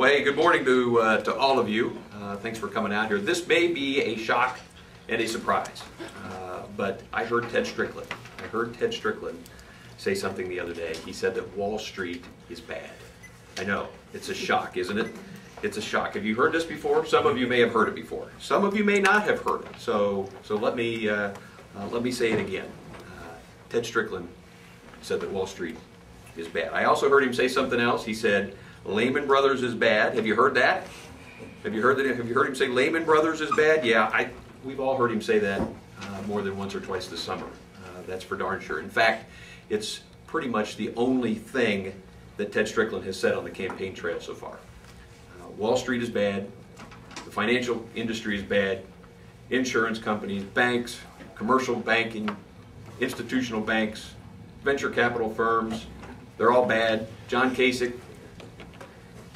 Well, hey, good morning to all of you. Thanks for coming out here. This may be a shock and a surprise, but I heard Ted Strickland. Say something the other day. He said that Wall Street is bad. I know, it's a shock, isn't it? It's a shock. Have you heard this before? Some of you may have heard it before. Some of you may not have heard it. So let me say it again. Ted Strickland said that Wall Street is bad. I also heard him say something else. He said Lehman Brothers is bad. Have you heard that? Have you heard that? Have you heard him say Lehman Brothers is bad? Yeah, we've all heard him say that more than once or twice this summer. That's for darn sure. In fact, it's pretty much the only thing that Ted Strickland has said on the campaign trail so far. Wall Street is bad. The financial industry is bad. Insurance companies, banks, commercial banking, institutional banks, venture capital firms, they're all bad. John Kasich,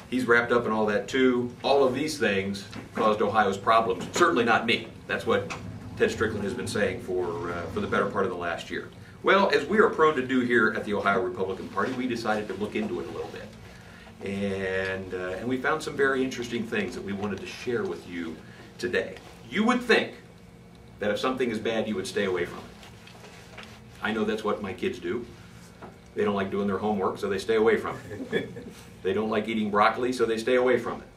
he's wrapped up in all that too. All of these things caused Ohio's problems. Certainly not me. That's what Ted Strickland has been saying for the better part of the last year. Well, as we are prone to do here at the Ohio Republican Party, we decided to look into it a little bit. And we found some very interesting things that we wanted to share with you today. You would think that if something is bad, you would stay away from it. I know that's what my kids do. They don't like doing their homework, so they stay away from it. They don't like eating broccoli, so they stay away from it.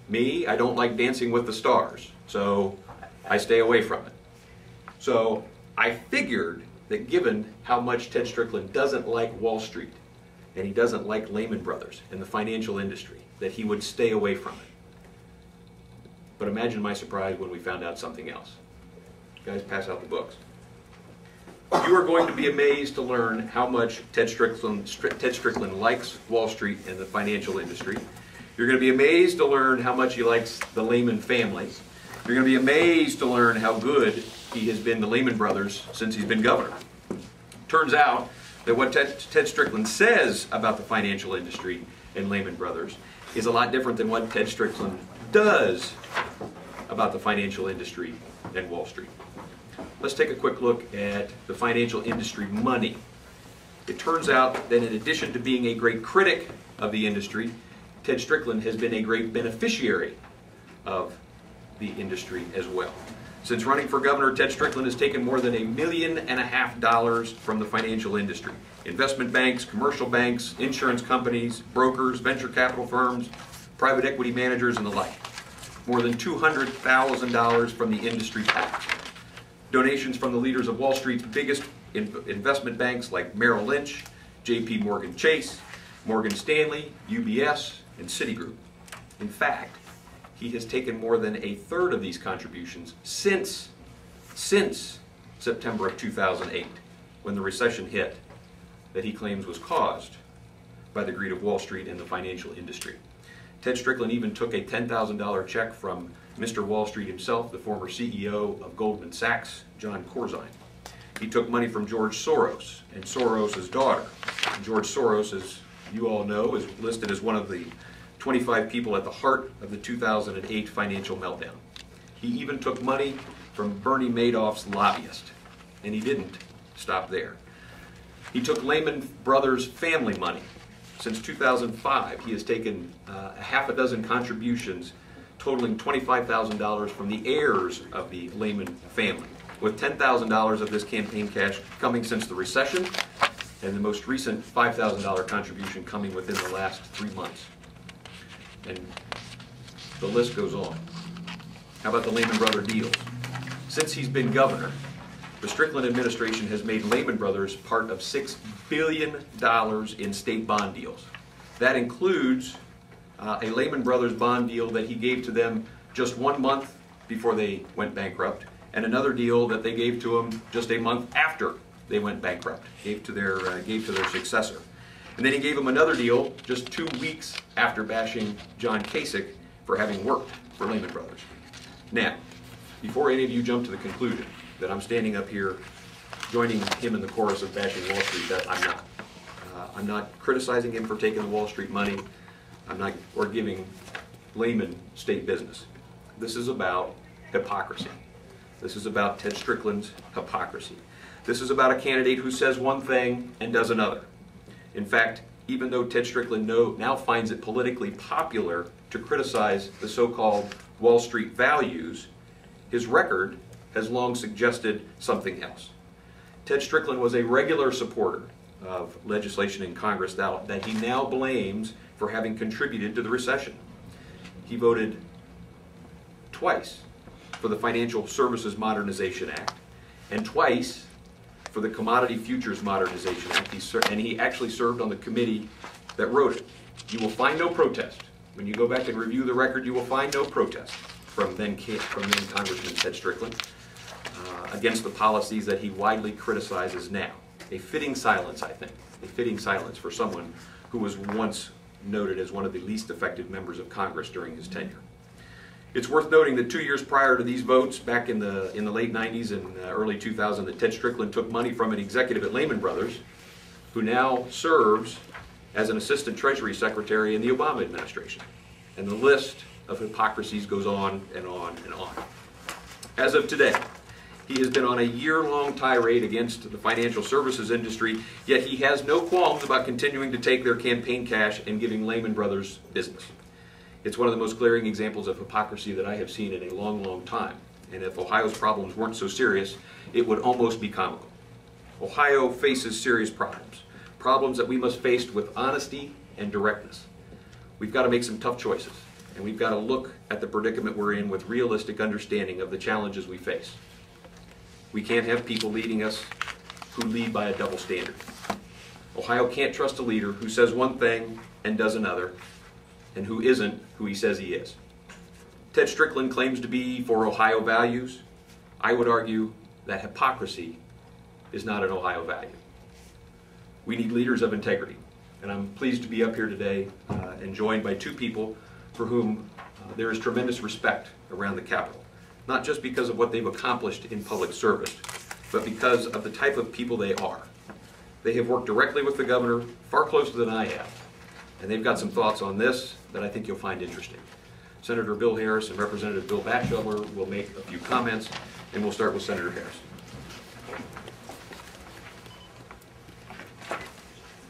Me, I don't like Dancing with the Stars, so I stay away from it. So I figured that given how much Ted Strickland doesn't like Wall Street, and he doesn't like Lehman Brothers and the financial industry, that he would stay away from it. But imagine my surprise when we found out something else. Guys, pass out the books. You are going to be amazed to learn how much Ted Strickland likes Wall Street and the financial industry. You're going to be amazed to learn how much he likes the Lehman family. You're going to be amazed to learn how good he has been to Lehman Brothers since he's been governor. Turns out that what Ted Strickland says about the financial industry and Lehman Brothers is a lot different than what Ted Strickland does about the financial industry and Wall Street. Let's take a quick look at the financial industry money. It turns out that in addition to being a great critic of the industry, Ted Strickland has been a great beneficiary of the industry as well. Since running for governor, Ted Strickland has taken more than $1.5 million from the financial industry. Investment banks, commercial banks, insurance companies, brokers, venture capital firms, private equity managers, and the like. More than $200,000 from the industry pack. Donations from the leaders of Wall Street's biggest investment banks like Merrill Lynch, J.P. Morgan Chase, Morgan Stanley, UBS, and Citigroup. In fact, he has taken more than a third of these contributions since September of 2008, when the recession hit that he claims was caused by the greed of Wall Street and the financial industry. Ted Strickland even took a $10,000 check from Mr. Wall Street himself, the former CEO of Goldman Sachs, John Corzine. He took money from George Soros and Soros' daughter. George Soros, as you all know, is listed as one of the 25 people at the heart of the 2008 financial meltdown. He even took money from Bernie Madoff's lobbyist, and he didn't stop there. He took Lehman Brothers family money. Since 2005, he has taken a half a dozen contributions totaling $25,000 from the heirs of the Lehman family, with $10,000 of this campaign cash coming since the recession, and the most recent $5,000 contribution coming within the last 3 months. And the list goes on. How about the Lehman Brothers deals? Since he's been governor, the Strickland administration has made Lehman Brothers part of $6 billion in state bond deals. That includes a Lehman Brothers bond deal that he gave to them just 1 month before they went bankrupt, and another deal that they gave to him just a month after they went bankrupt, gave to their successor. And then he gave him another deal just 2 weeks after bashing John Kasich for having worked for Lehman Brothers. Now, before any of you jump to the conclusion that I'm standing up here joining him in the chorus of bashing Wall Street, that I'm not. I'm not criticizing him for taking the Wall Street money. Or giving Lehman state business. This is about hypocrisy. This is about Ted Strickland's hypocrisy. This is about a candidate who says one thing and does another. In fact, even though Ted Strickland now finds it politically popular to criticize the so-called Wall Street values, his record has long suggested something else. Ted Strickland was a regular supporter of legislation in Congress that he now blames for having contributed to the recession. He voted twice for the Financial Services Modernization Act and twice for the Commodity Futures Modernization Act, and he actually served on the committee that wrote it. You will find no protest. When you go back and review the record, you will find no protest from then Congressman Ted Strickland against the policies that he widely criticizes now. A fitting silence, I think. A fitting silence for someone who was once noted as one of the least effective members of Congress during his tenure. It's worth noting that 2 years prior to these votes, back in the late 90s and early 2000, that Ted Strickland took money from an executive at Lehman Brothers, who now serves as an assistant Treasury Secretary in the Obama administration. And the list of hypocrisies goes on and on and on. As of today, he has been on a year-long tirade against the financial services industry, yet he has no qualms about continuing to take their campaign cash and giving Lehman Brothers business. It's one of the most glaring examples of hypocrisy that I have seen in a long, long time. And if Ohio's problems weren't so serious, it would almost be comical. Ohio faces serious problems, problems that we must face with honesty and directness. We've got to make some tough choices, and we've got to look at the predicament we're in with realistic understanding of the challenges we face. We can't have people leading us who lead by a double standard. Ohio can't trust a leader who says one thing and does another, and who isn't who he says he is. Ted Strickland claims to be for Ohio values. I would argue that hypocrisy is not an Ohio value. We need leaders of integrity, and I'm pleased to be up here today and joined by two people for whom there is tremendous respect around the Capitol. Not just because of what they've accomplished in public service, but because of the type of people they are. They have worked directly with the governor, far closer than I have, and they've got some thoughts on this that I think you'll find interesting. Senator Bill Harris and Representative Bill Batchelder will make a few comments, and we'll start with Senator Harris.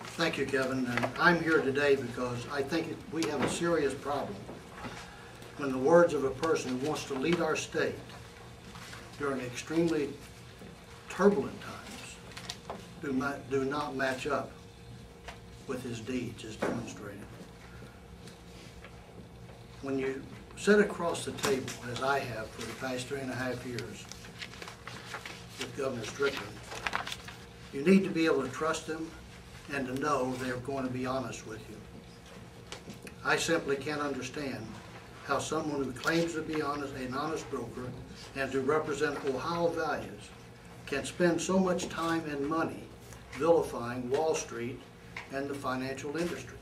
Thank you, Kevin. And I'm here today because I think we have a serious problem when the words of a person who wants to lead our state during extremely turbulent times do not match up with his deeds as demonstrated. When you sit across the table, as I have for the past 3.5 years with Governor Strickland, you need to be able to trust them and to know they're going to be honest with you. I simply can't understand how someone who claims to be an honest broker and to represent Ohio values can spend so much time and money vilifying Wall Street and the financial industry,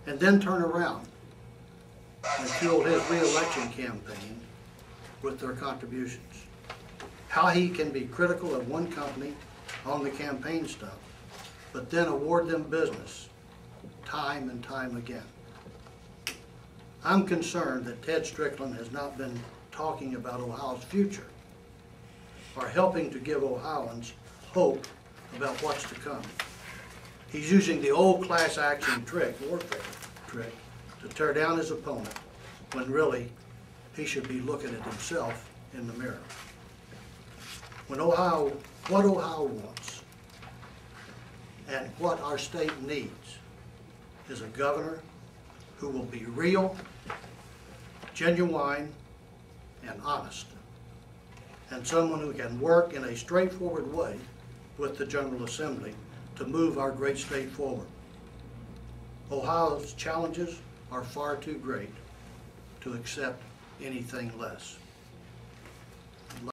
and then turn around and fuel his re-election campaign with their contributions. How he can be critical of one company on the campaign stuff, but then award them business time and time again. I'm concerned that Ted Strickland has not been talking about Ohio's future or helping to give Ohioans hope about what's to come. He's using the old class action warfare trick, to tear down his opponent when really he should be looking at himself in the mirror. What Ohio wants and what our state needs is a governor who will be real, genuine, and honest, and someone who can work in a straightforward way with the General Assembly to move our great state forward. Ohio's challenges are far too great to accept anything less.